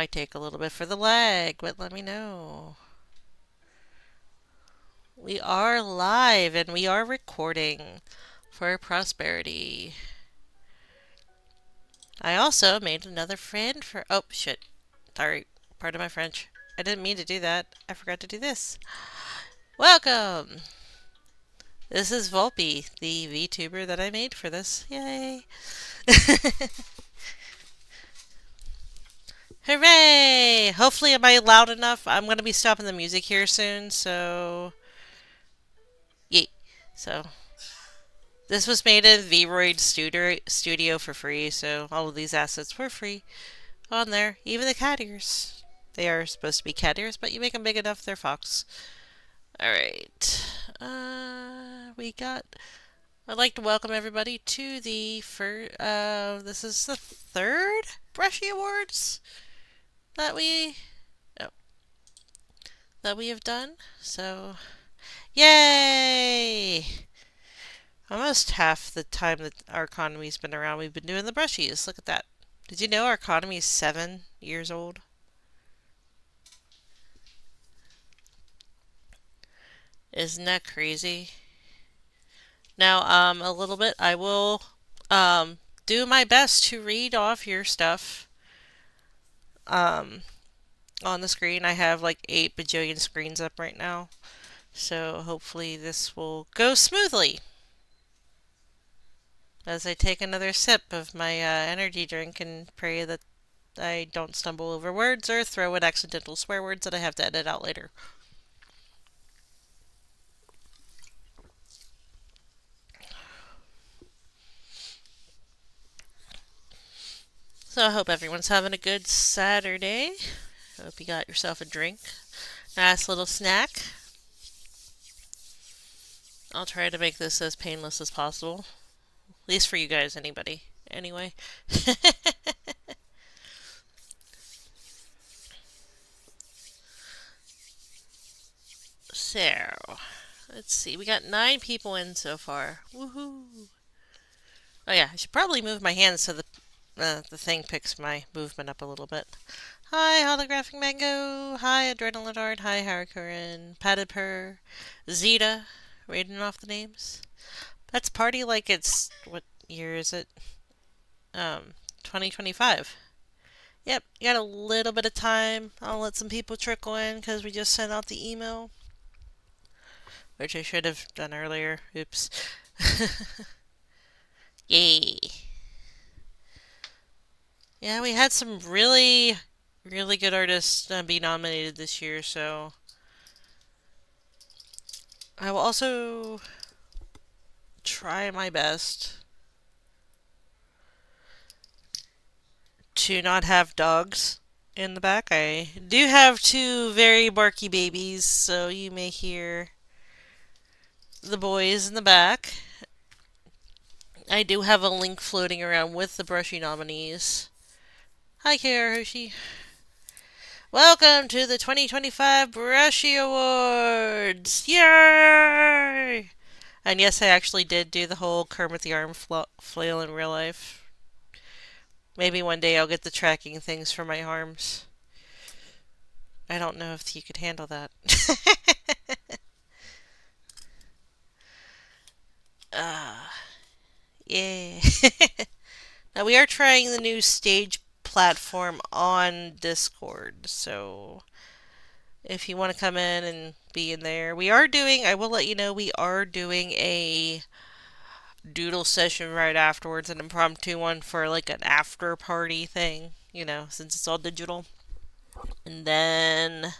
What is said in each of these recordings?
Might take a little bit for the lag, but let me know. We are live and we are recording for prosperity. I also made another friend for. Oh, shit. Sorry. Pardon my French. I didn't mean to do that. I forgot to do this. Welcome! This is Volpe, the VTuber that I made for this. Yay! Hooray! Hopefully, am I loud enough? I'm going to be stopping the music here soon, so. Yay. So, this was made in VRoid Studio for free, so all of these assets were free on there. Even the cat ears. They are supposed to be cat ears, but you make them big enough, they're fox. Alright. We got. I'd like to welcome everybody to the first. This is the third Brushie Awards that we. Oh, that we have done. So, yay! Almost half the time that Artconomy's been around, we've been doing the brushies. Look at that. Did you know Artconomy is 7 years old? Isn't that crazy? Now, a little bit, I will, do my best to read off your stuff, um, on the screen. I have like 8 bajillion screens up right now. So hopefully this will go smoothly as I take another sip of my energy drink and pray that I don't stumble over words or throw in accidental swear words that I have to edit out later. So I hope everyone's having a good Saturday. Hope you got yourself a drink. Nice little snack. I'll try to make this as painless as possible. At least for you guys, anybody. Anyway. So, let's see. We got 9 people in so far. Woohoo! Oh yeah, I should probably move my hands so the thing picks my movement up a little bit. Hi, Holographic Mango. Hi, Adrenaline Art. Hi, Harakurin. Padded Purr. Zeta. Reading off the names. That's party like it's. What year is it? 2025. Yep, you got a little bit of time. I'll let some people trickle in because we just sent out the email, which I should have done earlier. Oops. Yay. Yeah, we had some really, really good artists be nominated this year, so I will also try my best to not have dogs in the back. I do have 2 very barky babies, so you may hear the boys in the back. I do have a link floating around with the Brushie nominees. Hi, Kara Hershey. Welcome to the 2025 Brushie Awards! Yay! And yes, I actually did do the whole Kermit the arm flail in real life. Maybe one day I'll get the tracking things for my arms. I don't know if you could handle that. uh, yeah. Now we are trying the new stage platform on Discord, so if you want to come in and be in there, we are doing, I will let you know, we are doing a doodle session right afterwards, an impromptu one for like an after party thing, since it's all digital. And then,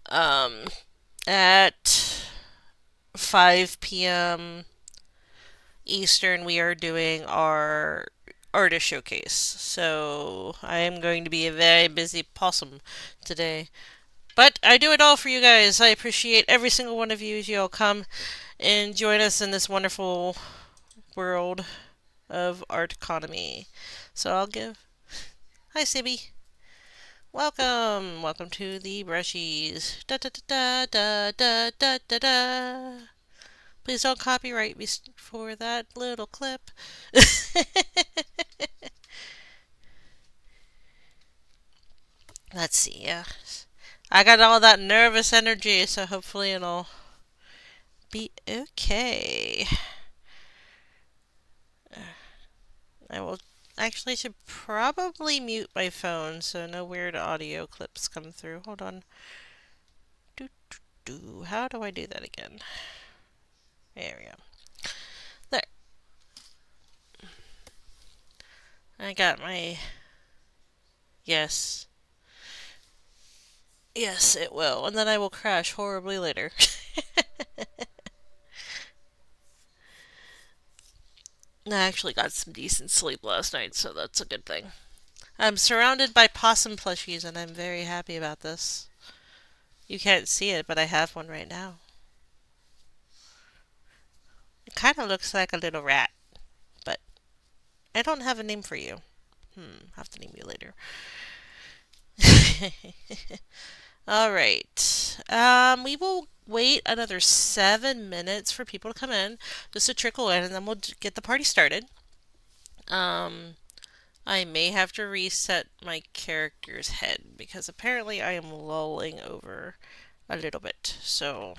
um, at 5 p.m. Eastern, we are doing our artist showcase. So I am going to be a very busy possum today. But I do it all for you guys. I appreciate every single one of you as you all come and join us in this wonderful world of Artconomy. So I'll give. Hi, Sibby. Welcome. Welcome to the Brushies. Da da da da da da da da. Please don't copyright me for that little clip. Let's see. Yeah. I got all that nervous energy, so hopefully it'll be okay. I will actually should probably mute my phone so no weird audio clips come through. Hold on. Do, do, do. How do I do that again? There we go. There. I got my. Yes. Yes, it will. And then I will crash horribly later. I actually got some decent sleep last night, so that's a good thing. I'm surrounded by possum plushies, and I'm very happy about this. You can't see it, but I have one right now. It kind of looks like a little rat, but I don't have a name for you. I'll have to name you later. All right. We will wait another 7 minutes for people to come in, just to trickle in, and then we'll get the party started. Um, I may have to reset my character's head because apparently I am lulling over a little bit. So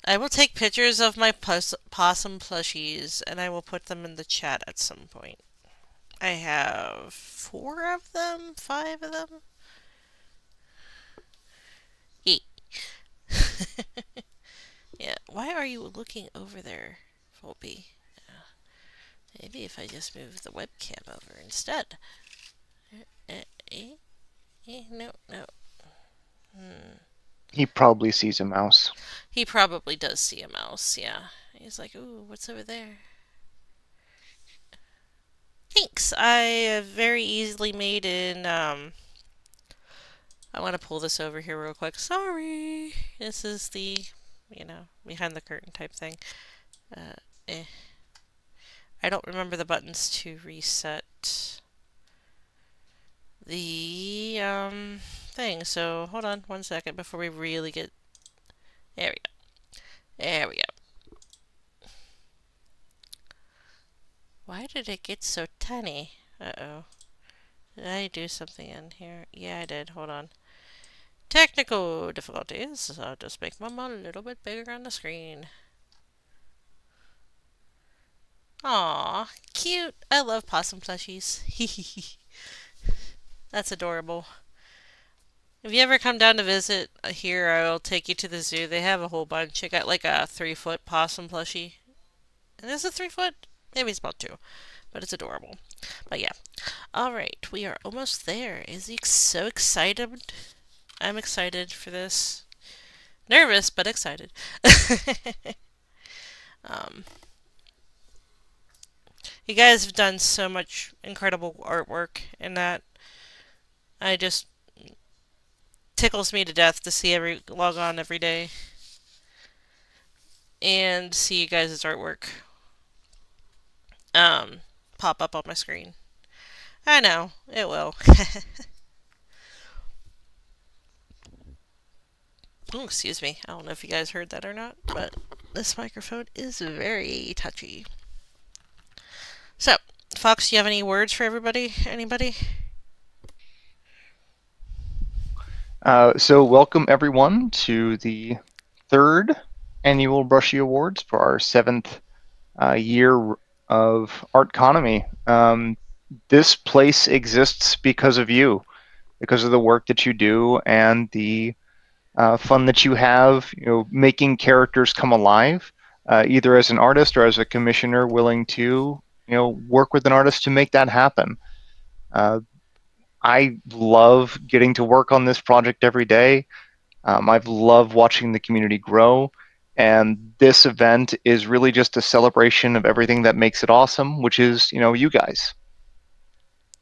I will take pictures of my possum plushies and I will put them in the chat at some point. I have 4 of them, 5 of them. Eat. Yeah. Why are you looking over there, Volpe? Maybe if I just move the webcam over instead. Eh, eh, no, no. Hmm. He probably sees a mouse. He probably does see a mouse, yeah. He's like, ooh, what's over there? Thanks. I have very easily made in, I want to pull this over here real quick. Sorry. This is the, behind the curtain type thing. Uh, eh. I don't remember the buttons to reset the, thing. So hold on 1 second before we really get, there we go. There we go. Why did it get so tiny? Uh-oh. Did I do something in here? Yeah, I did. Hold on. Technical difficulties. I'll just make them a little bit bigger on the screen. Aw, cute. I love possum plushies. That's adorable. If you ever come down to visit here, I'll take you to the zoo. They have a whole bunch. I got like a 3 foot possum plushie. And is it 3 foot? Maybe it's about 2. But it's adorable. But yeah. Alright, we are almost there. Is he so excited? I'm excited for this. Nervous, but excited. um, you guys have done so much incredible artwork in that. I just tickles me to death to see every log on every day and see you guys' artwork um, pop up on my screen. I know it will. Oh, excuse me. I don't know if you guys heard that or not, but this microphone is very touchy. So, Fox, do you have any words for everybody? Anybody? So welcome everyone to the third annual Brushie Awards for our 7th year of Artconomy. This place exists because of you, because of the work that you do and the fun that you have, making characters come alive, either as an artist or as a commissioner willing to, work with an artist to make that happen. I love getting to work on this project every day. I've loved watching the community grow. And this event is really just a celebration of everything that makes it awesome, which is, you guys.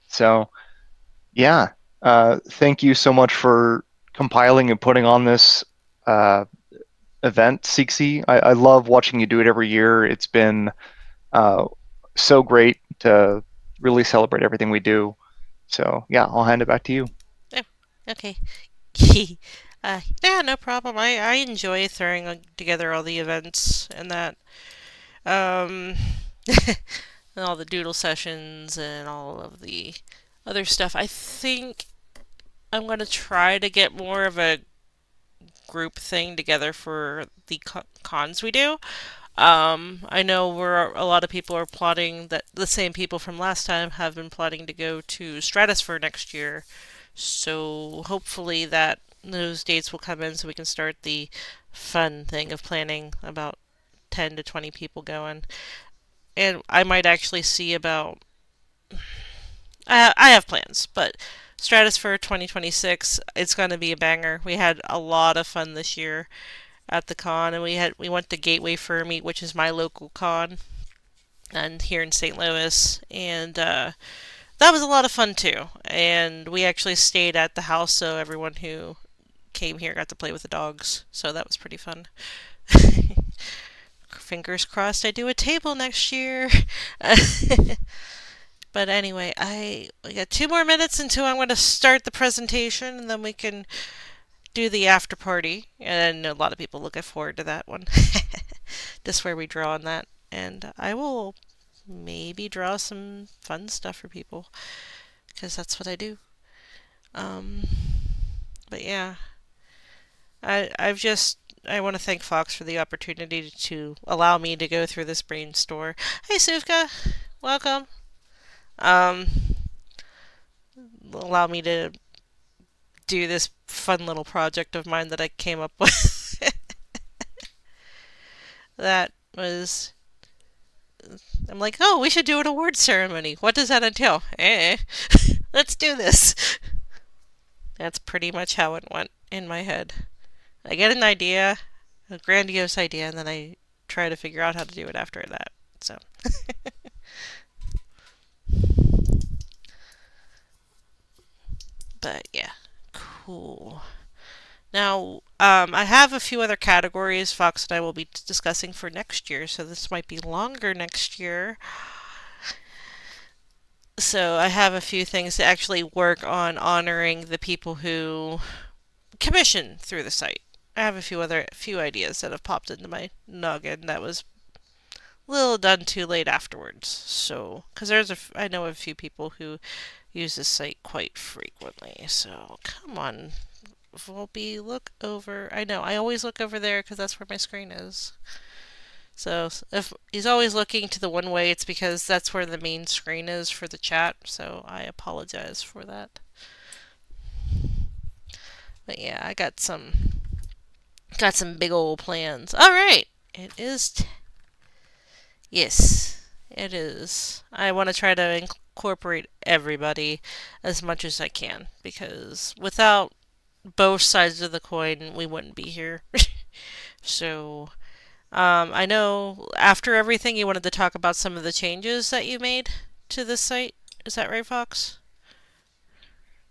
So, yeah, thank you so much for compiling and putting on this uh, event, Sixi. I love watching you do it every year. It's been uh, so great to really celebrate everything we do. So, yeah, I'll hand it back to you. Oh, okay. Yeah, no problem. I enjoy throwing together all the events and that. Um, and all the doodle sessions and all of the other stuff. I think I'm going to try to get more of a group thing together for the cons we do. I know we're a lot of people are plotting that the same people from last time have been plotting to go to Stratosphere next year. So hopefully that those dates will come in so we can start the fun thing of planning about 10 to 20 people going. And I might actually see about I have plans, but Stratosphere 2026, it's going to be a banger. We had a lot of fun this year at the con, and we went to Gateway Fur Meet, which is my local con, and here in St. Louis, and that was a lot of fun too. And we actually stayed at the house, so everyone who came here got to play with the dogs. So that was pretty fun. Fingers crossed I do a table next year. But anyway, we got 2 more minutes until I'm going to start the presentation, and then we can do the after party. And a lot of people looking forward to that one. Just where we draw on that, and I will maybe draw some fun stuff for people because that's what I do. Um, but yeah, I want to thank Fox for the opportunity to allow me to go through this brainstorm. Hey Suvka, welcome. Um, allow me to do this fun little project of mine that I came up with. that was I'm like, oh, we should do an award ceremony. What does that entail? Let's do this. That's pretty much how it went in my head. I get an idea, a grandiose idea, and then I try to figure out how to do it after that. So, but yeah, cool. Now, I have a few other categories Fox and I will be discussing for next year, so this might be longer next year. So I have a few things to actually work on honoring the people who commission through the site. I have a few ideas that have popped into my noggin that was a little done too late afterwards. So, because I know a few people who use this site quite frequently. So, come on, Volpe, look over. I know I always look over there because that's where my screen is. So if he's always looking to the one way, it's because that's where the main screen is for the chat. So I apologize for that. But yeah, I got some big old plans. All right, it is. Yes, it is. I want to try to incorporate everybody as much as I can because without both sides of the coin, we wouldn't be here. So I know after everything, you wanted to talk about some of the changes that you made to this site. Is that right, Fox?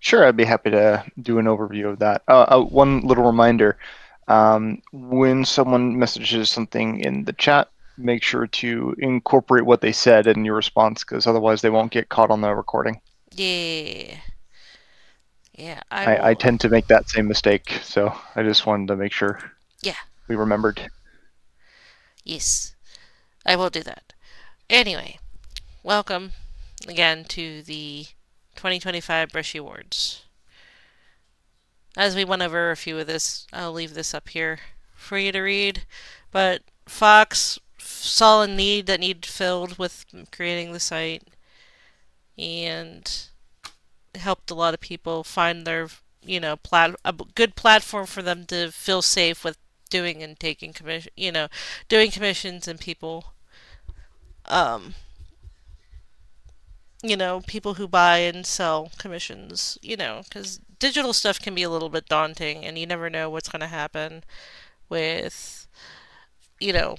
Sure, I'd be happy to do an overview of that. One little reminder, when someone messages something in the chat, make sure to incorporate what they said in your response, because otherwise they won't get caught on the recording. Yeah. Yeah, I I will. tend to make that same mistake, so I just wanted to make sure Yeah, we remembered. yes, I will do that. Anyway, welcome again to the 2025 Brushie Awards. As we went over a few of this, I'll leave this up here for you to read. But Fox saw a need that needed filled with creating the site and helped a lot of people find their, a good platform for them to feel safe with doing and taking doing commissions and people, um, people who buy and sell commissions, because digital stuff can be a little bit daunting and you never know what's going to happen with, you know,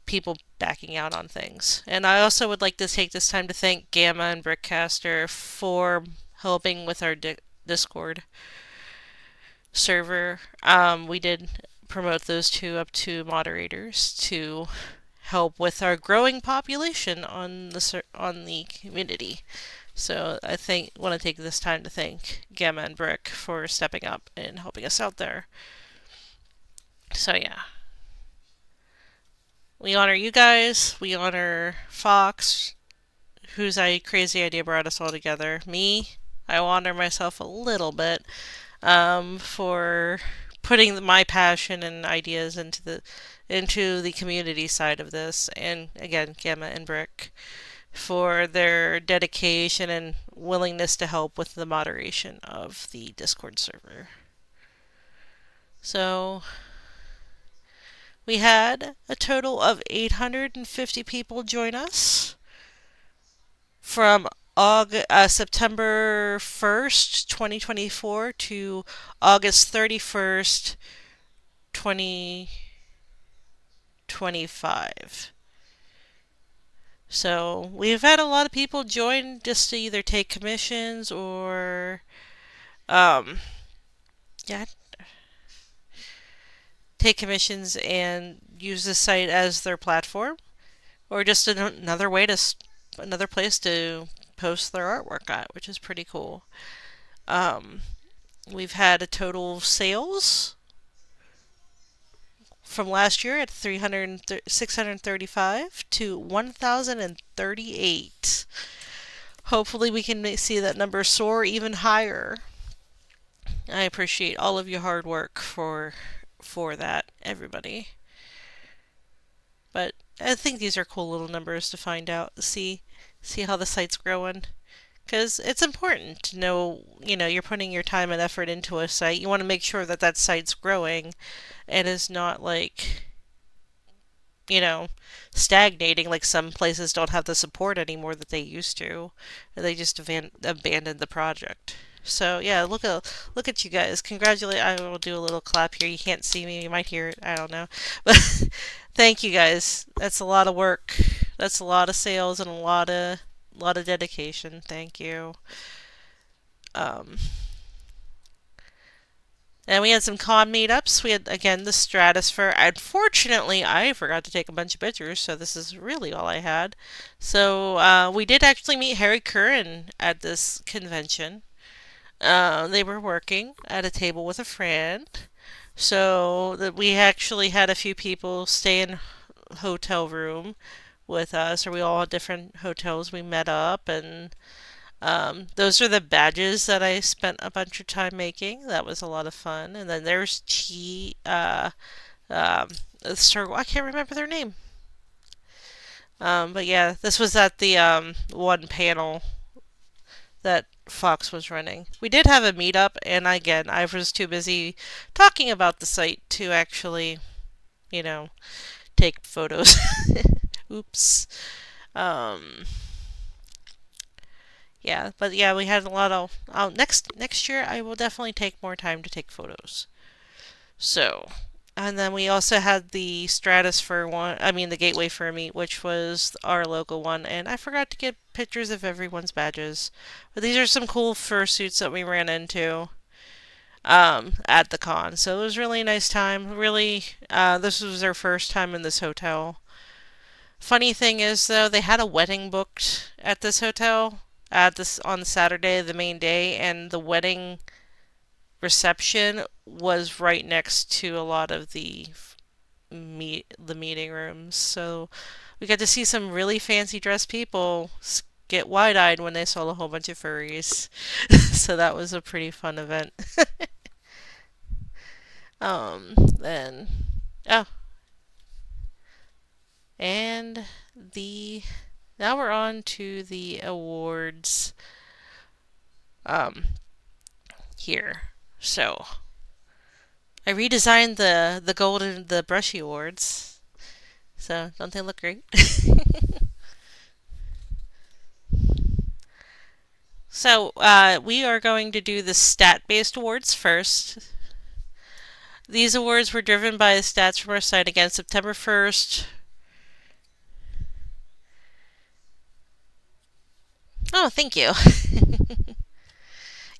people backing out on things. And I also would like to take this time to thank Gamma and Brickcaster for helping with our Discord server. We did promote those two up to moderators to help with our growing population on the community. So I think want to take this time to thank Gamma and Brick for stepping up and helping us out there. So yeah, we honor you guys. We honor Fox, whose crazy idea brought us all together. Me, I will honor myself a little bit for putting my passion and ideas into the community side of this, and again, Gamma and Brick for their dedication and willingness to help with the moderation of the Discord server. So we had a total of 850 people join us from September 1st, 2024 to August 31st, 2025. So we've had a lot of people join just to either take commissions or, um, yeah, take commissions and use the site as their platform, or just another way to another place to post their artwork at, which is pretty cool. Um, we've had a total of sales from last year at 635 to 1,038. Hopefully, we can see that number soar even higher. I appreciate all of your hard work for that, everybody. But I think these are cool little numbers to find out, see how the site's growing. Because it's important to know, you're putting your time and effort into a site. You want to make sure that that site's growing and is not like, you know, stagnating. Like some places don't have the support anymore that they used to. They just abandoned the project. So yeah, look at you guys. Congratulate. I will do a little clap here. You can't see me. You might hear it. I don't know. But thank you guys. That's a lot of work. That's a lot of sales and a lot of dedication. Thank you. Um, and we had some con meetups. We had, again, the Stratosphere. Unfortunately, I forgot to take a bunch of pictures, so this is really all I had. So we did actually meet Harry Curran at this convention. They were working at a table with a friend. So that we actually had a few people stay in hotel room with us, or we all had different hotels. We met up, and those are the badges that I spent a bunch of time making. That was a lot of fun. And then there's um, I can't remember their name. But yeah, this was at the one panel that Fox was running. We did have a meetup, and again, I was too busy talking about the site to actually, you know, take photos. Oops. Um, yeah, but yeah, we had a lot of. Next year, I will definitely take more time to take photos. So, and then we also had the Stratosphere one. I mean, the Gateway for Meet, which was our local one, and I forgot to get pictures of everyone's badges. But these are some cool fursuits that we ran into at the con. So it was really a nice time. Really, this was our first time in this hotel. Funny thing is, though, they had a wedding booked at this hotel at this on Saturday, the main day, and the wedding reception was right next to a lot of the meeting rooms. So we got to see some really fancy dressed people get wide-eyed when they saw a whole bunch of furries. So that was a pretty fun event. Then oh, and the now we're on to the awards um here. So I redesigned the gold and the Brushie Awards. So don't they look great? So we are going to do the stat-based awards first. These awards were driven by the stats from our site again September 1st. Oh, thank you.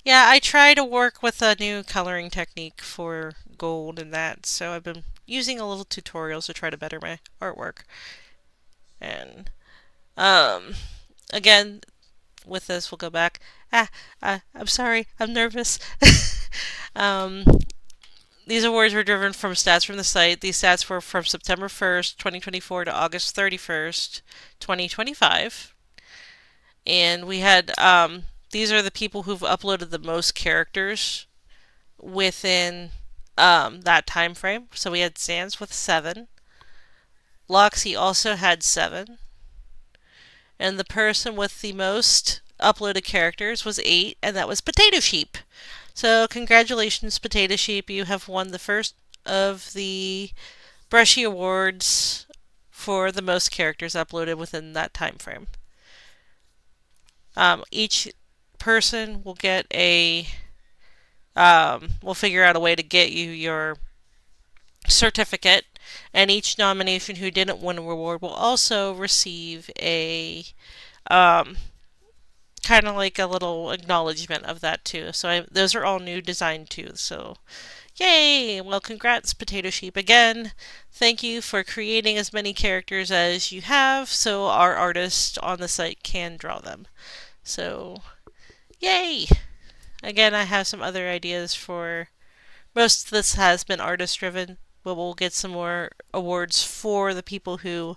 Yeah, I try to work with a new coloring technique for gold and that, so I've been using a little tutorials to try to better my artwork. And um, again, with this, we'll go back. I'm sorry, I'm nervous. um, these awards were driven from stats from the site. These stats were from September 1st, 2024 to August 31st, 2025. And we had these are the people who've uploaded the most characters within that time frame. So we had Sans with 7. Loxy also had 7. And the person with the most uploaded characters was 8, and that was Potato Sheep. So congratulations, Potato Sheep. You have won the first of the Brushie Awards for the most characters uploaded within that time frame. Each person will get we'll figure out a way to get you your certificate, and each nomination who didn't win a reward will also receive a um, kind of like a little acknowledgement of that too. So those are all new design too. So yay! Well, congrats, Potato Sheep again. Thank you for creating as many characters as you have, so our artists on the site can draw them. So yay! Again, I have some other ideas for. Most of this has been artist driven, but we'll get some more awards for the people who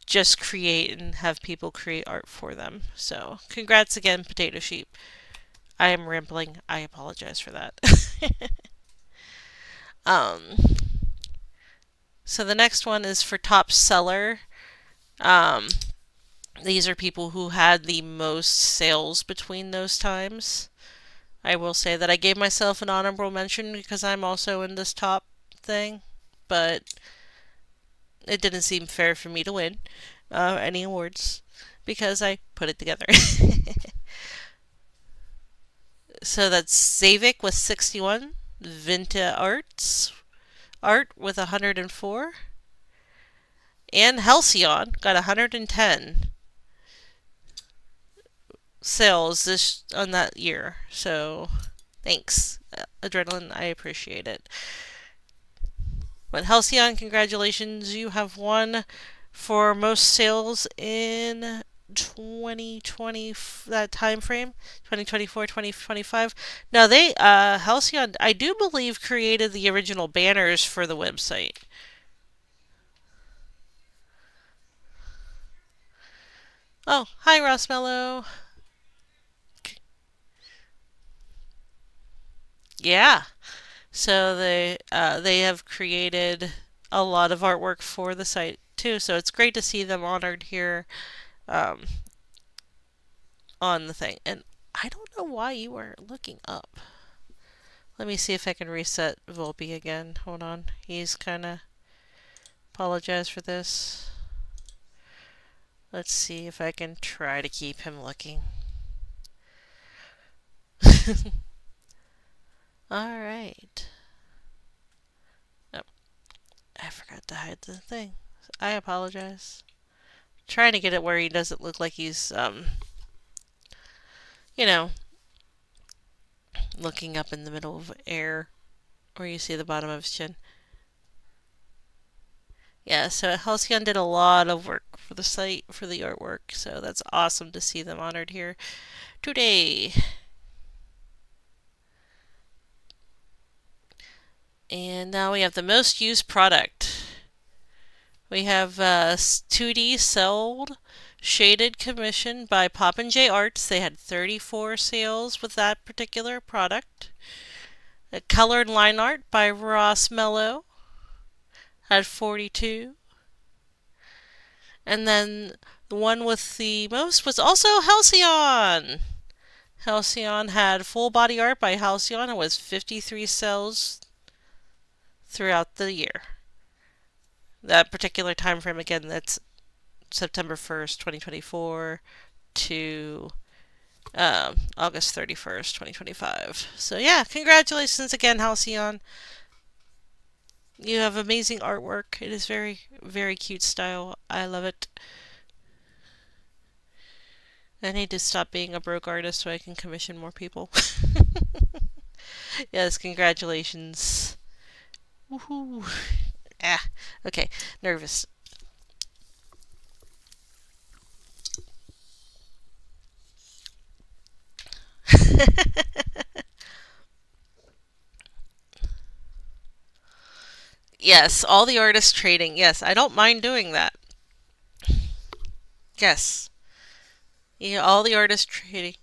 just create and have people create art for them. So, congrats again, Potato Sheep. I am rambling. I apologize for that. um, so the next one is for top seller. Um, these are people who had the most sales between those times. I will say that I gave myself an honorable mention because I'm also in this top thing, but it didn't seem fair for me to win any awards because I put it together. So that's Zavik with 61, Vinta Art with 104, and Halcyon got 110 sales this on that year. So thanks, Adrenaline. I appreciate it. But Halcyon, congratulations! You have won for most sales in 2020, that time frame, 2024, 2025. Now they Halcyon, I do believe, created the original banners for the website. Oh, hi, Rossmello. Yeah. So they have created a lot of artwork for the site too. So it's great to see them honored here um, on the thing. And I don't know why you are looking up. Let me see if I can reset Volpe again. Hold on. He's kind of apologize for this. Let's see if I can try to keep him looking. Alright. Oh, I forgot to hide the thing. I apologize. Trying to get it where he doesn't look like he's, you know, looking up in the middle of air where you see the bottom of his chin. Yeah, so Halcyon did a lot of work for the site, for the artwork, so that's awesome to see them honored here today. And now we have the most used product. We have 2D sold shaded commission by Pop and J Arts. They had 34 sales with that particular product. A colored line art by Ross Mello had 42. And then the one with the most was also Halcyon. Halcyon had full body art by Halcyon. It was 53 sales throughout the year. That particular time frame, again, that's September 1st, 2024 to August 31st, 2025. So, yeah, congratulations again, Halcyon. You have amazing artwork. It is very, very cute style. I love it. I need to stop being a broke artist so I can commission more people. Yes, congratulations. Woohoo. Ah, okay, nervous. Yes, all the artists trading. Yes, I don't mind doing that. Yes. Yeah, all the artists trading.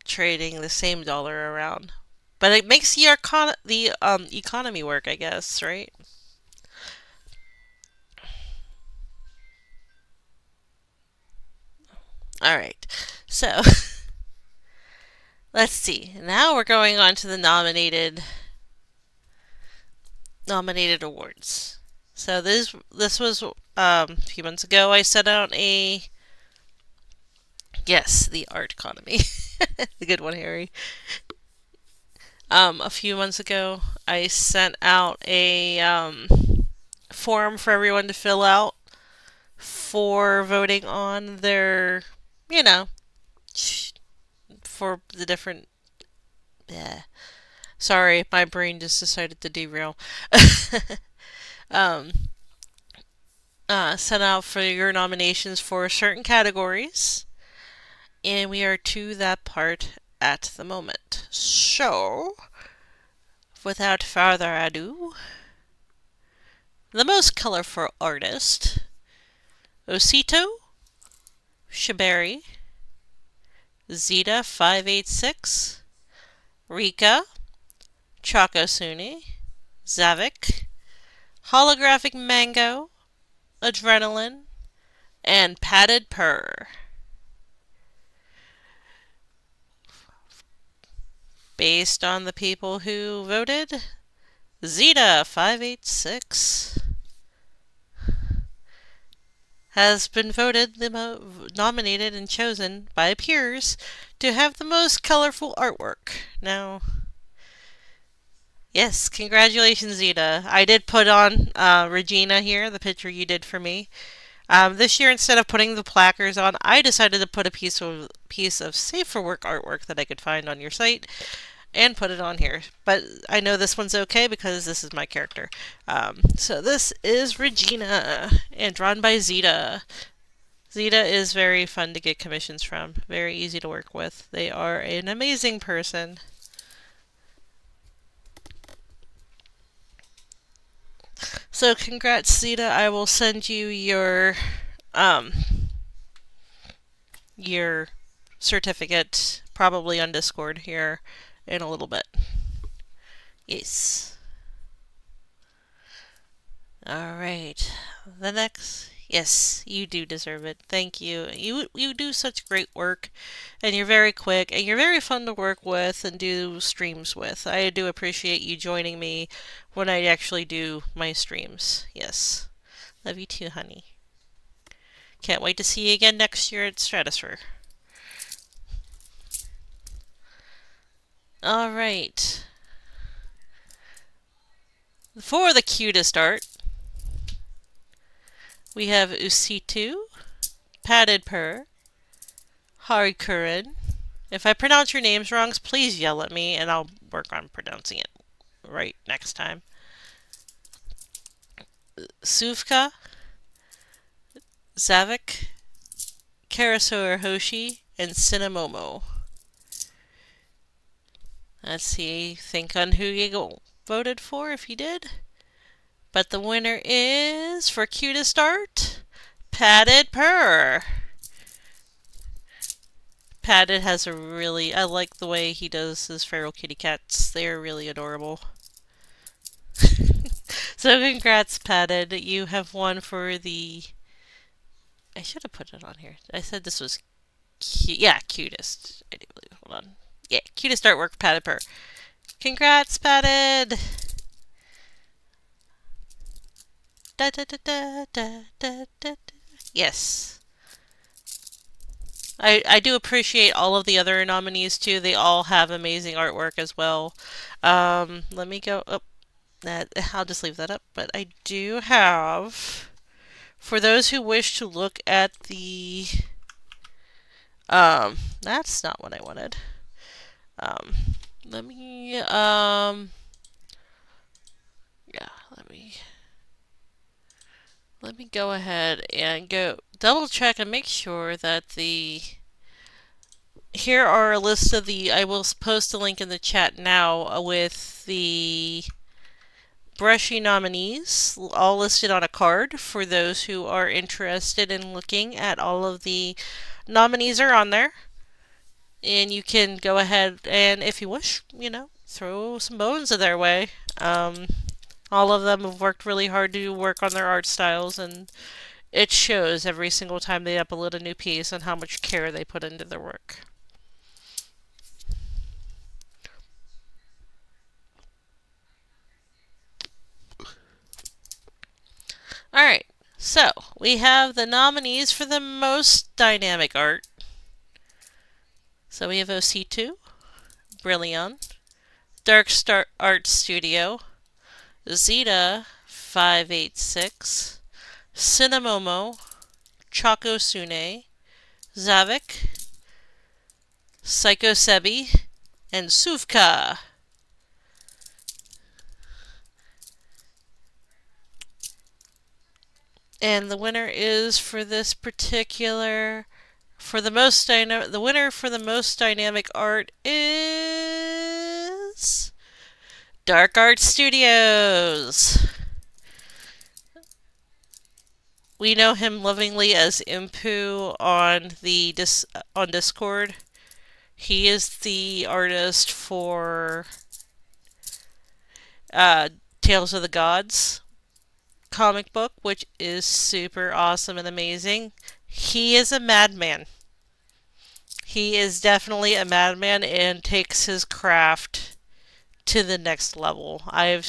trading the same dollar around. But it makes the economy work, I guess, right? All right. So let's see. Now we're going on to the nominated awards. So this was a few months ago. I sent out a yes, the Artconomy, the good one, Harry. A few months ago, I sent out a form for everyone to fill out for voting on their, you know, for the different. Yeah. Sorry, my brain just decided to derail. um, Sent out for your nominations for certain categories, and we are to that part at the moment. So, without further ado, the most colorful artist, Osito Shibari, Zeta586, Rika, Chakosuni, Zavik, Holographic Mango, Adrenaline, and Padded Purr. Based on the people who voted, Zeta586 has been voted nominated and chosen by peers to have the most colorful artwork. Now, yes, congratulations, Zeta. I did put on Regina here, the picture you did for me. This year, instead of putting the placards on, I decided to put a piece of safe for work artwork that I could find on your site and put it on here. But I know this one's okay because this is my character. So this is Regina and drawn by Zeta. Zeta is very fun to get commissions from. Very easy to work with. They are an amazing person. So congrats, Zeta. I will send you um your certificate probably on Discord here in a little bit. Yes. All right. The next. Yes, you do deserve it. Thank you. You do such great work, and you're very quick, and you're very fun to work with and do streams with. I do appreciate you joining me when I actually do my streams. Yes. Love you too, honey. Can't wait to see you again next year at Stratosphere. All right. For the cutest art, we have Usitu, Padded Purr, Harikurin. If I pronounce your names wrong, please yell at me and I'll work on pronouncing it right next time. Suvka, Zavik, Karasura Hoshi, and Cinnamommo. Let's see, think on who you voted for if you did. But the winner is, for cutest art, Padded Purr. Padded has a really, I like the way he does his feral kitty cats. They're really adorable. So congrats, Padded. You have won for the... I should have put it on here. I said this was cute. Yeah, cutest. I do believe. Hold on. Yeah, cutest artwork, Padded Purr. Congrats, Padded! Da da da da da da da. Yes. I do appreciate all of the other nominees too. They all have amazing artwork as well. Let me go up. I'll just leave that up. But I do have, for those who wish to look at the, that's not what I wanted. Um, let me, yeah, let me go ahead and go double check and make sure that the, here are a list of the, I will post a link in the chat now with the Brushie nominees, all listed on a card for those who are interested in looking at all of the nominees are on there. And you can go ahead and, if you wish, throw some bones in their way. Um, all of them have worked really hard to work on their art styles, and it shows every single time they upload a new piece and how much care they put into their work. Alright, so we have the nominees for the most dynamic art. So we have OC2, Brilliant, Dark Star Art Studio, Zeta 586, Cinemomo, Choco Sune, Zavik, Psycho Sebi, and Suvka. And the winner is for this particular the winner for the most dynamic art is Dark Art Studios. We know him lovingly as Impu on Discord. He is the artist for Tales of the Gods comic book, which is super awesome and amazing. He is a madman. He is definitely a madman and takes his craft to the next level. I've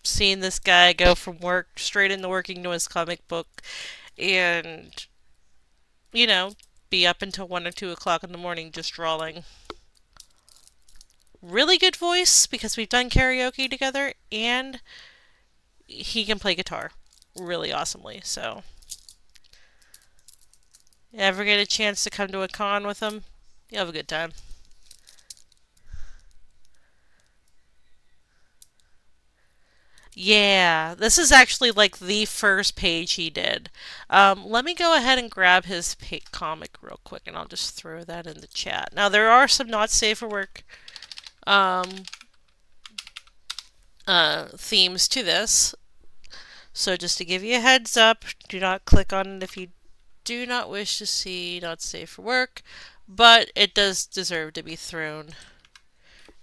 seen this guy go from work straight into working to his comic book and, you know, be up until 1 or 2 o'clock in the morning just drawing. Really good voice because we've done karaoke together, and he can play guitar really awesomely. So, ever get a chance to come to a con with him, you'll have a good time. Yeah, this is actually like the first page he did. Let me go ahead and grab his comic real quick, and I'll just throw that in the chat. Now, there are some not safe for work um, themes to this, so just to give you a heads up, do not click on it if you do not wish to see not safe for work, but it does deserve to be thrown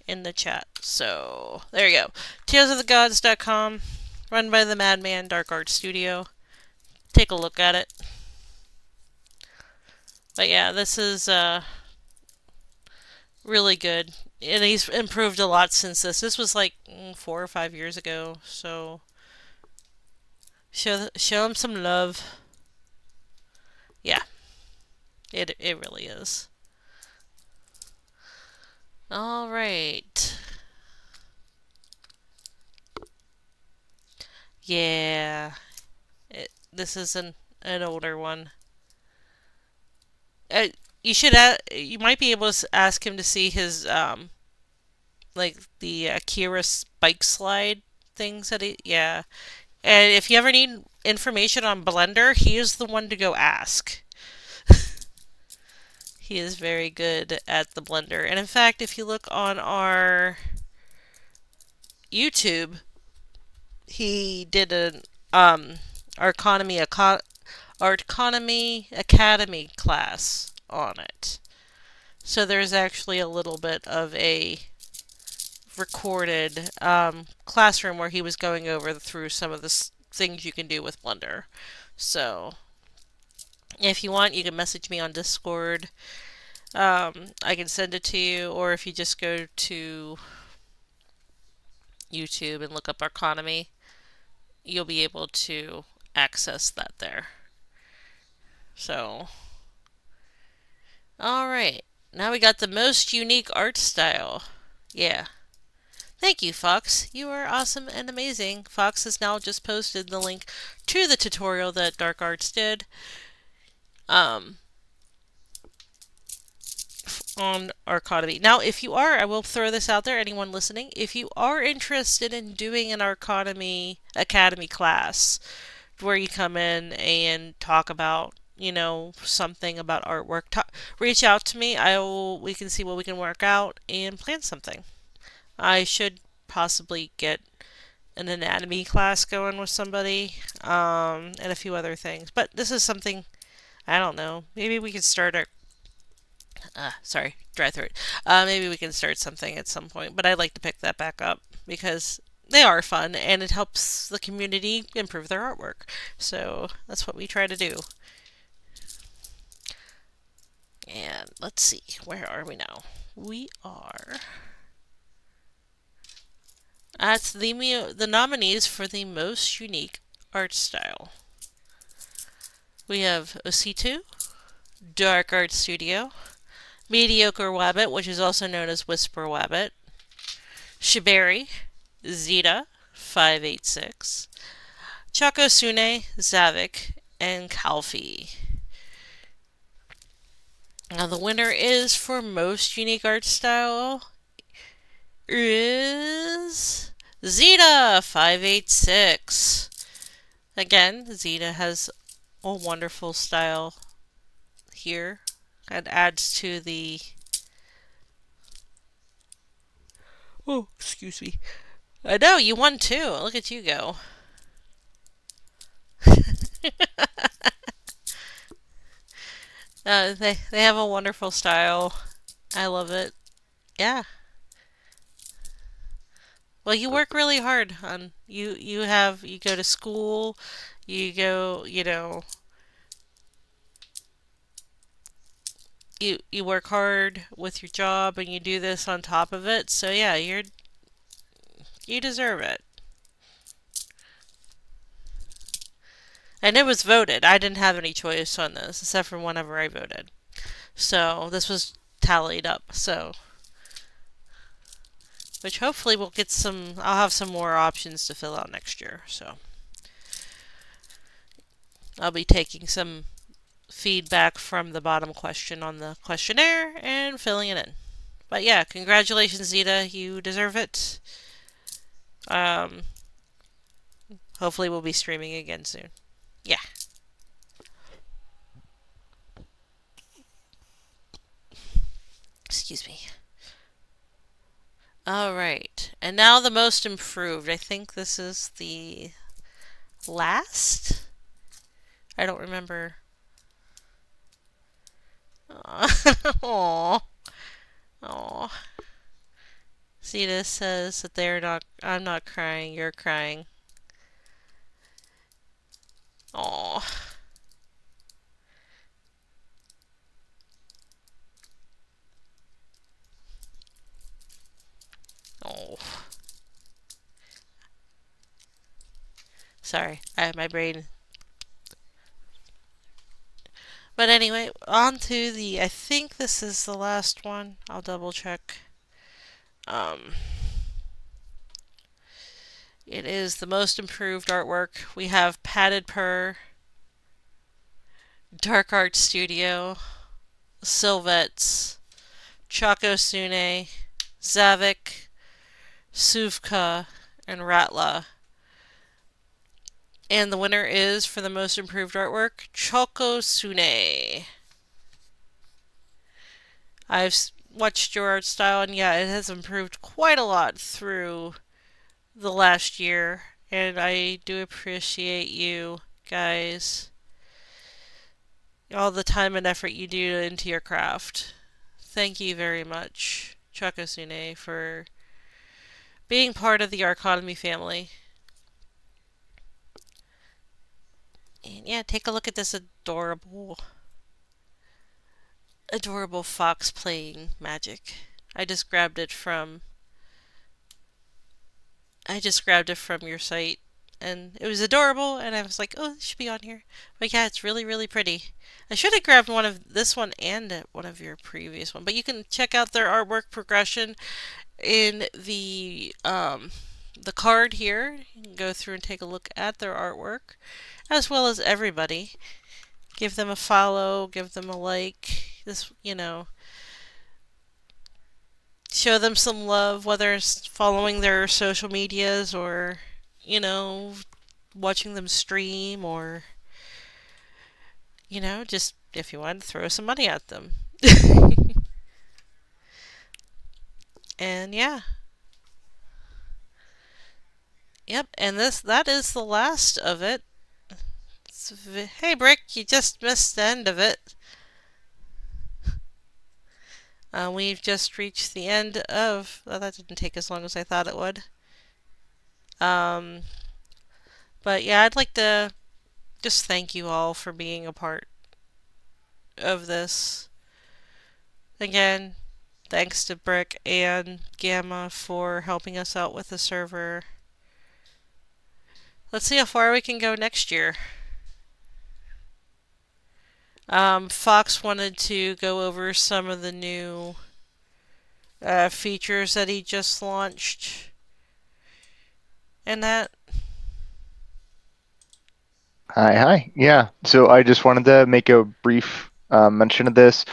in the chat. So, there you go. TalesOfTheGods.com, run by the Madman Dark Art Studio. Take a look at it. But yeah, this is really good. And he's improved a lot since this. This was like 4 or 5 years ago. So show him some love. Yeah, it really is. All right. Yeah, this is an older one. Uh, you might be able to ask him to see his like the Akira bike slide things that he yeah. And if you ever need information on Blender, he is the one to go ask. He is very good at the Blender. And in fact, if you look on our YouTube, he did an Artconomy Artconomy Academy class on it. So there's actually a little bit of a recorded classroom where he was going over through some of the things you can do with Blender. So if you want, you can message me on Discord. I can send it to you, or if you just go to YouTube and look up Artconomy, you'll be able to access that there. So, alright. Now we got the most unique art style. Yeah. Thank you, Fox. You are awesome and amazing. Fox has now just posted the link to the tutorial that Dark Arts did um, on Artconomy. Now, if you are, I will throw this out there, anyone listening, if you are interested in doing an Artconomy Academy class where you come in and talk about something about artwork, reach out to me. We can see what we can work out and plan something. I should possibly get an anatomy class going with somebody, and a few other things. But this is something, I don't know, maybe we could start Sorry, dry throat. Maybe we can start something at some point, but I'd like to pick that back up because they are fun and it helps the community improve their artwork. So that's what we try to do. And let's see, where are we now? We are at the nominees for the most unique art style. We have Ositu, Dark Art Studio, Mediocre Wabbit, which is also known as Whisper Wabbit, Shibari, Zeta 586, Chakosune, Zavik, and Kalfi. Now the winner is for most unique art style is Zeta 586. Again, Zeta has a wonderful style here. It adds to the oh, excuse me. I know you won too. Look at you go. They have a wonderful style. I love it. Yeah. Well, you work really hard, hon. You go to school, you work hard with your job and you do this on top of it. So yeah, you deserve it. And it was voted. I didn't have any choice on this except for whenever I voted. So this was tallied up. So which hopefully we'll get some. I'll have some more options to fill out next year. So I'll be taking some feedback from the bottom question on the questionnaire and filling it in. But yeah, congratulations, Zeta. You deserve it. Um, hopefully we'll be streaming again soon. Yeah. Excuse me. Alright. And now the most improved. I think this is the last? I don't remember. Aww. Aww. Zeta says that they're not. I'm not crying. You're crying. Aww. Oh. Sorry. My brain. But anyway, on to the. I think this is the last one. I'll double check. Um. It is the most improved artwork. We have Padded Purr, Dark Art Studio, Sylvets, Chaco Sune, Zavik, Suvka, and Ratla. And the winner is, for the most improved artwork, Choco Sune. I've watched your art style, and yeah, it has improved quite a lot through the last year. And I do appreciate you guys, all the time and effort you do into your craft. Thank you very much, Chakosune, for being part of the Artconomy family. And yeah, take a look at this adorable fox playing magic. I just grabbed it from your site and it was adorable and I was like, "Oh, this should be on here." But yeah, it's really really pretty. I should have grabbed one of this one and one of your previous one, but you can check out their artwork progression in the card here. You can go through and take a look at their artwork as well as everybody. Give them a follow, give them a like. Show them some love, whether it's following their social medias or, you know, watching them stream or, just if you want to throw some money at them. And yeah. Yep, and that is the last of it. Hey Brick, you just missed the end of it. We've just reached the end of. Well, that didn't take as long as I thought it would. Um, but yeah, I'd like to just thank you all for being a part of this. Again, thanks to Brick and Gamma for helping us out with the server. Let's see how far we can go next year. Fox wanted to go over some of the new features that he just launched, and that. Hi, hi. Yeah. So I just wanted to make a brief mention of this.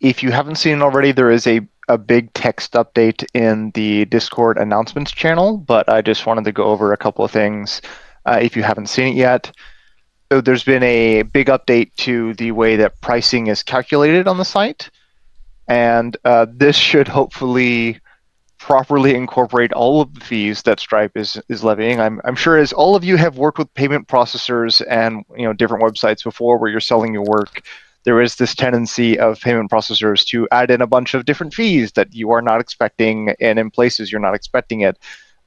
If you haven't seen it already, there is a big text update in the Discord announcements channel, but I just wanted to go over a couple of things if you haven't seen it yet. So there's been a big update to the way that pricing is calculated on the site, and this should hopefully properly incorporate all of the fees that Stripe is levying. I'm sure as all of you have worked with payment processors and different websites before where you're selling your work, there is this tendency of payment processors to add in a bunch of different fees that you are not expecting and in places you're not expecting it.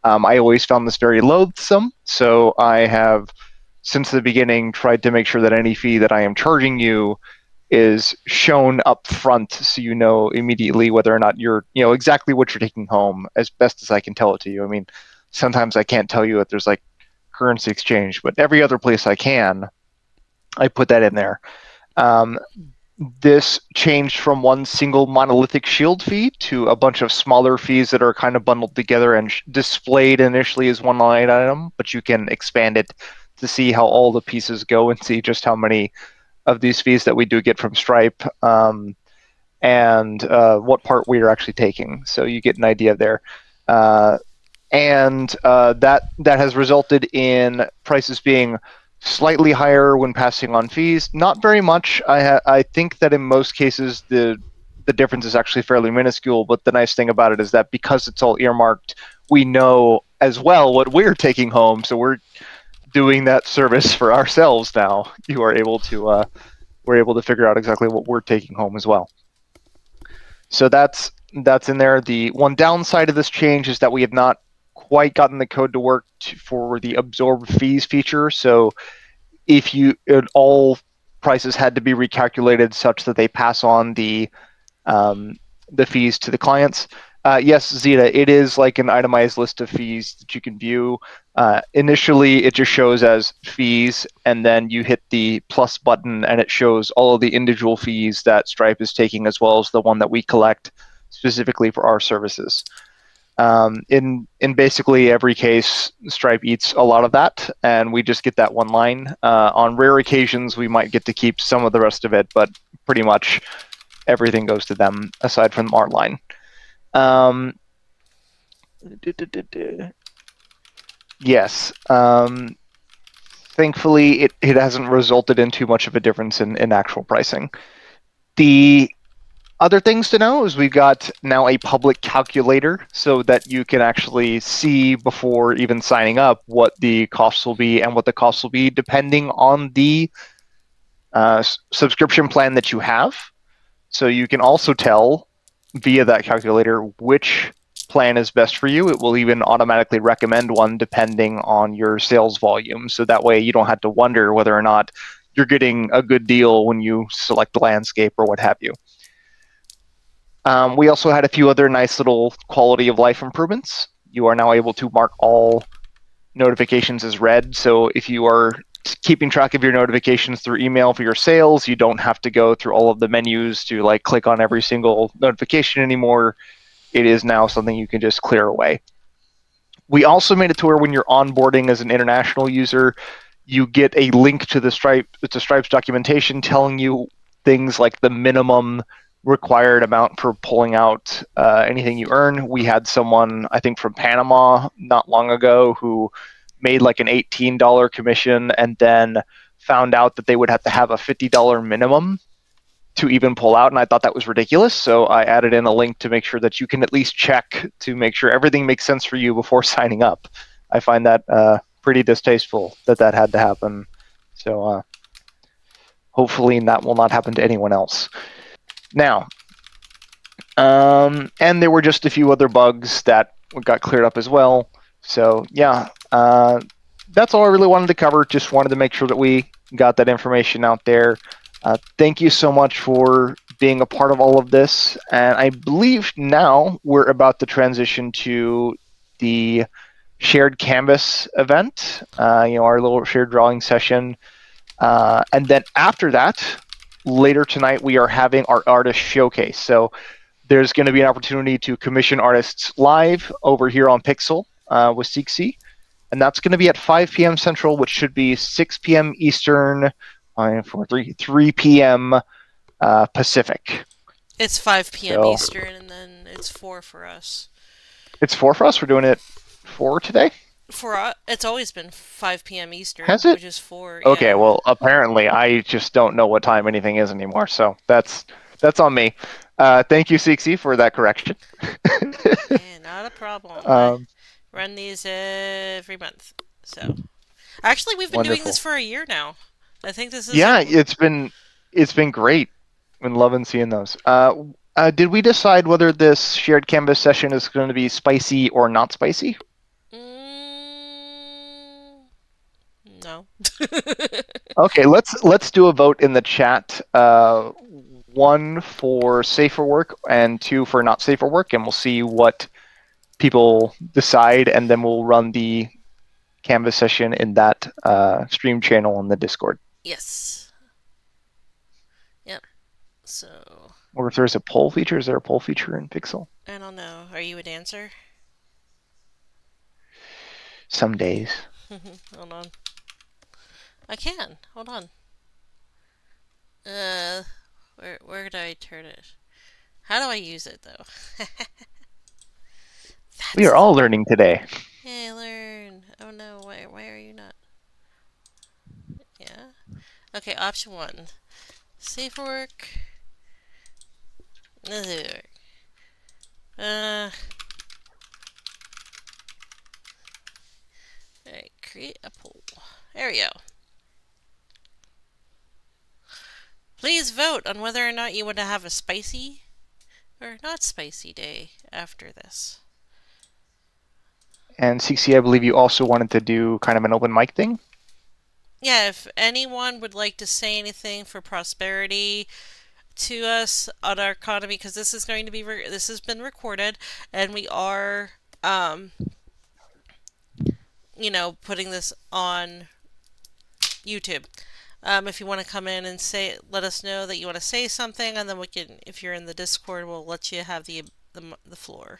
I always found this very loathsome, so I have since the beginning tried to make sure that any fee that I am charging you is shown up front so you know immediately whether or not you're exactly what you're taking home as best as I can tell it to you. I mean, sometimes I can't tell you if there's like currency exchange, but every other place I can, I put that in there. um, this changed from one single monolithic shield fee to a bunch of smaller fees that are kind of bundled together and displayed initially as one line item, but you can expand it to see how all the pieces go and see just how many of these fees that we do get from Stripe, and what part we are actually taking. So you get an idea there. Uh, and that has resulted in prices being slightly higher when passing on fees. Not very much. I think that in most cases the difference is actually fairly minuscule. But the nice thing about it is that because it's all earmarked, we know as well what we're taking home. So we're doing that service for ourselves now. You are able to we're able to figure out exactly what we're taking home as well. So that's in there. The one downside of this change is that we have not quite gotten the code to work for the absorb fees feature. So if all prices had to be recalculated such that they pass on um, the fees to the clients. Yes, Zeta, it is like an itemized list of fees that you can view. Initially, it just shows as fees, and then you hit the plus button, and it shows all of the individual fees that Stripe is taking, as well as the one that we collect specifically for our services. In basically every case, Stripe eats a lot of that, and we just get that one line. On rare occasions, we might get to keep some of the rest of it, but pretty much everything goes to them aside from the art line. Um, yes. Thankfully, it hasn't resulted in too much of a difference in actual pricing. The other things to know is we've got now a public calculator so that you can actually see before even signing up what the costs will be and what the costs will be depending on the subscription plan that you have. So you can also tell via that calculator which plan is best for you. It will even automatically recommend one depending on your sales volume. So that way you don't have to wonder whether or not you're getting a good deal when you select the landscape or what have you. We also had a few other nice little quality of life improvements. You are now able to mark all notifications as read. So if you are keeping track of your notifications through email for your sales, you don't have to go through all of the menus to like click on every single notification anymore. It is now something you can just clear away. We also made it to where when you're onboarding as an international user, you get a link to Stripe's documentation telling you things like the minimum required amount for pulling out anything you earn. We had someone, I think from Panama not long ago, who made like an $18 commission and then found out that they would have to have a $50 minimum to even pull out, and I thought that was ridiculous. So I added in a link to make sure that you can at least check to make sure everything makes sense for you before signing up. I find that pretty distasteful that that had to happen. So hopefully that will not happen to anyone else. Now, And there were just a few other bugs that got cleared up as well. So yeah, that's all I really wanted to cover. Just wanted to make sure that we got that information out there. Thank you so much for being a part of all of this. And I believe now we're about to transition to the shared canvas event, our little shared drawing session. And then after that, later tonight, we are having our artist showcase. So there's going to be an opportunity to commission artists live over here on Pixel with Seeksy. And that's going to be at 5 p.m. Central, which should be 6 p.m. Eastern, 3 p.m. Pacific. It's 5 p.m. So Eastern, and then it's 4 for us. it's 4 for us. We're doing it 4 today. For us, it's always been 5 p.m. Eastern, Has it? which is 4, Okay, yeah. well, apparently I just don't know what time anything is anymore. So that's on me. Thank you, Seeksy, for that correction. Yeah, not a problem. I um, run these every month. So, actually, we've been doing this Wonderful. for a year now. I think this is our. Yeah, it's been great. Been loving seeing those. Did we decide whether this shared canvas session is going to be spicy or not spicy? Mm, no. Okay, let's do a vote in the chat. One for safer work and two for not safer work, and we'll see what people decide, and then we'll run the canvas session in that stream channel on the Discord. Yes. Yep. So, Or if there's a poll feature, is there a poll feature in Pixel? I don't know. Are you a dancer? Some days. Hold on. I can. Hold on. Uh, where did I turn it? How do I use it though? We are That's all learning today. Hey, learn. Oh no, why are you not? Yeah. Okay, option one. Safe work. Uh, alright, create a poll. There we go. Please vote on whether or not you want to have a spicy or not spicy day after this. And CC, I believe you also wanted to do kind of an open mic thing. Yeah, if anyone would like to say anything for prosperity to us on Artconomy, because this is going to be this has been recorded, and we are putting this on YouTube. If you want to come in and let us know that you want to say something, and then we can, if you're in the Discord, we'll let you have the floor.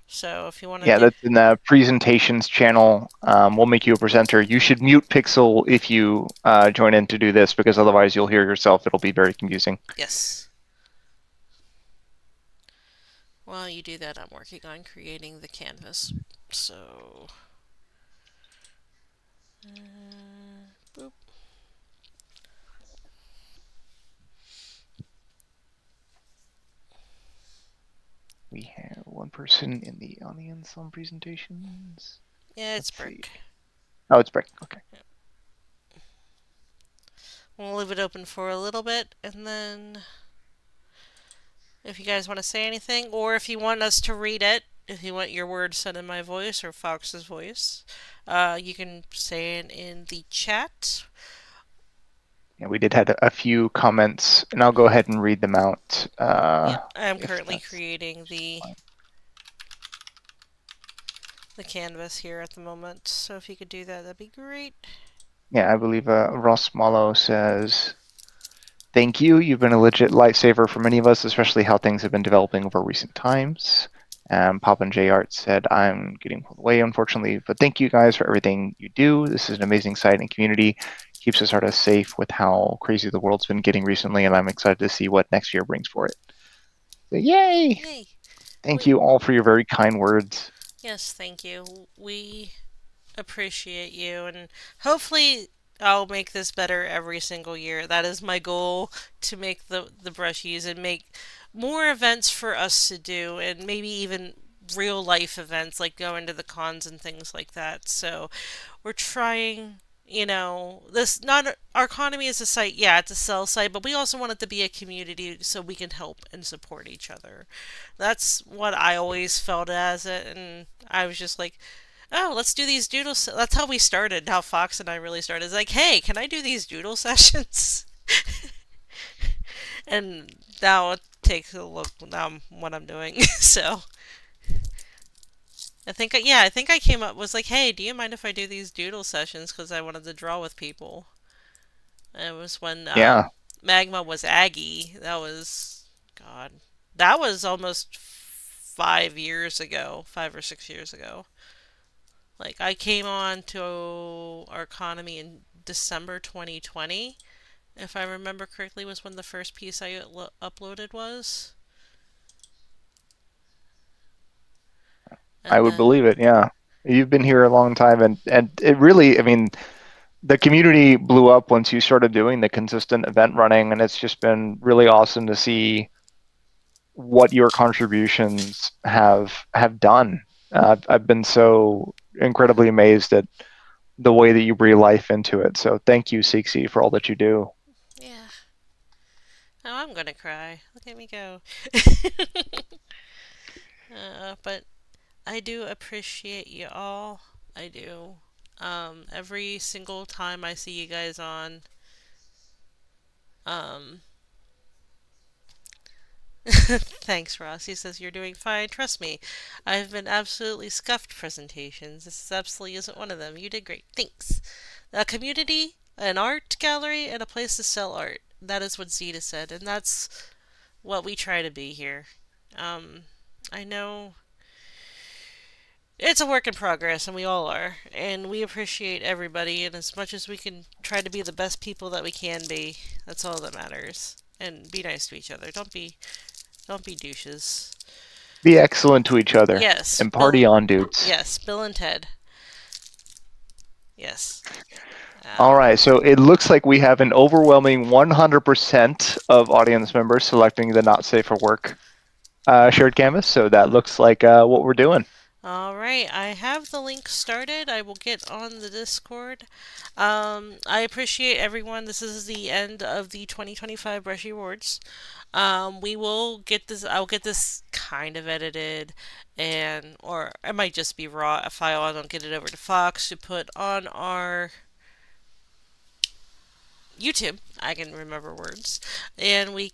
So if you want to Yeah, do, that's in the presentations channel. We'll make you a presenter. You should mute Pixel if you join in to do this, because otherwise you'll hear yourself. It'll be very confusing. yes. While you do that, I'm working on creating the canvas. So, boop. We have one person in the audience on presentations. Yeah, it's Let's see. Brick. Oh, it's Brick. Okay. We'll leave it open for a little bit, and then if you guys want to say anything, or if you want us to read it, if you want your words said in my voice or Fox's voice, you can say it in the chat. Yeah, we did have a few comments, and I'll go ahead and read them out. Yep, I'm If currently that's creating the fine. the canvas here at the moment. So if you could do that, that'd be great. Yeah, I believe Ross Mallow says, "Thank you. You've been a legit lifesaver for many of us, especially how things have been developing over recent times." Pop and J Art said, "I'm getting pulled away, unfortunately, but thank you guys for everything you do. This is an amazing site and community. Keeps us artists safe with how crazy the world's been getting recently, and I'm excited to see what next year brings for it." So, yay! Yay! Thank We you all for your very kind words. Yes, thank you. We appreciate you, and hopefully I'll make this better every single year. That is my goal, to make the brushies and make more events for us to do, and maybe even real life events like going to the cons and things like that. So we're trying This not Artconomy is a site, yeah, it's a sell site, but we also want it to be a community so we can help and support each other. That's what I always felt as it, and I was just like, oh, let's do these doodles. That's how we started. How Fox and I really started. It's like, hey, can I do these doodle sessions? And now it takes a look now what I'm doing. So I think I came up was like, hey, do you mind if I do these doodle sessions because I wanted to draw with people. And it was when Yeah, Magma was Aggie. That was God. That was almost 5 years ago, 5 or 6 years ago. Like I came on to our economy in December 2020, if I remember correctly, was when the first piece I uploaded was, I and would then believe it. Yeah. You've been here a long time, and it really, I mean, the community blew up once you started doing the consistent event running, and it's just been really awesome to see what your contributions have done. I've been so incredibly amazed at the way that you breathe life into it. So thank you, Sixi, for all that you do. yeah. Oh, I'm gonna cry. Look at me go. But I do appreciate you all. I do. Every single time I see you guys on, um, thanks, Ross. He says you're doing fine. Trust me, I've been absolutely scuffed presentations. This absolutely isn't one of them. You did great. Thanks. A community, an art gallery, and a place to sell art. That is what Zeta said, and that's what we try to be here. Um, I know it's a work in progress, and we all are, and we appreciate everybody. And as much as we can try to be the best people that we can be, that's all that matters. And be nice to each other. Don't be douches. Be excellent to each other Yes, and Bill. party on, dudes. Yes, Bill and Ted. Yes. All Um, right, so it looks like we have an overwhelming 100% of audience members selecting the not safe for work shared canvas. So that looks like what we're doing. all right, I have the link started. I will get on the Discord. I appreciate everyone. This is the end of the 2025 Brushie Awards. We will get this. I'll get this kind of edited, and or it might just be raw a file. I don't get it over to Fox to put on our YouTube. I can remember words, and you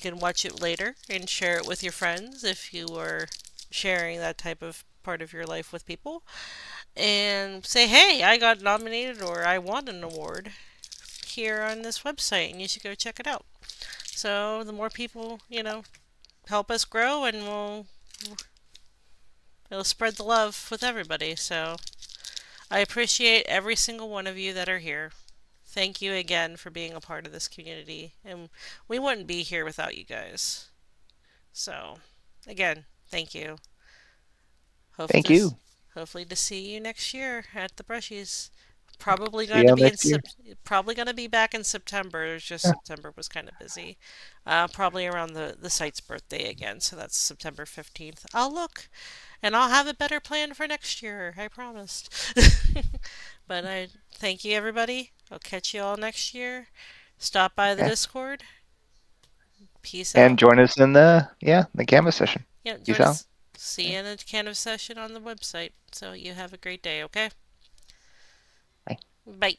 can watch it later and share it with your friends if you are sharing that type of part of your life with people, and say, hey, I got nominated or I won an award here on this website, and you should go check it out. So the more people, help us grow, and it'll spread the love with everybody. So I appreciate every single one of you that are here. Thank you again for being a part of this community, and we wouldn't be here without you guys. So, again, thank you. Hope Thank to you. hopefully to see you next year at the Brushies. See you next year. Probably going to be back in September. It's just Yeah. September was kind of busy. Probably around the site's birthday again, so that's September 15th. I'll look and I'll have a better plan for next year. I promised. But I thank you everybody. I'll catch you all next year. Stop by the Yeah. Discord. Peace And out. join us in the canvas session. Yeah, Peace join out. us. See you in a canvas session on the website. So you have a great day, okay? Bye. Bye.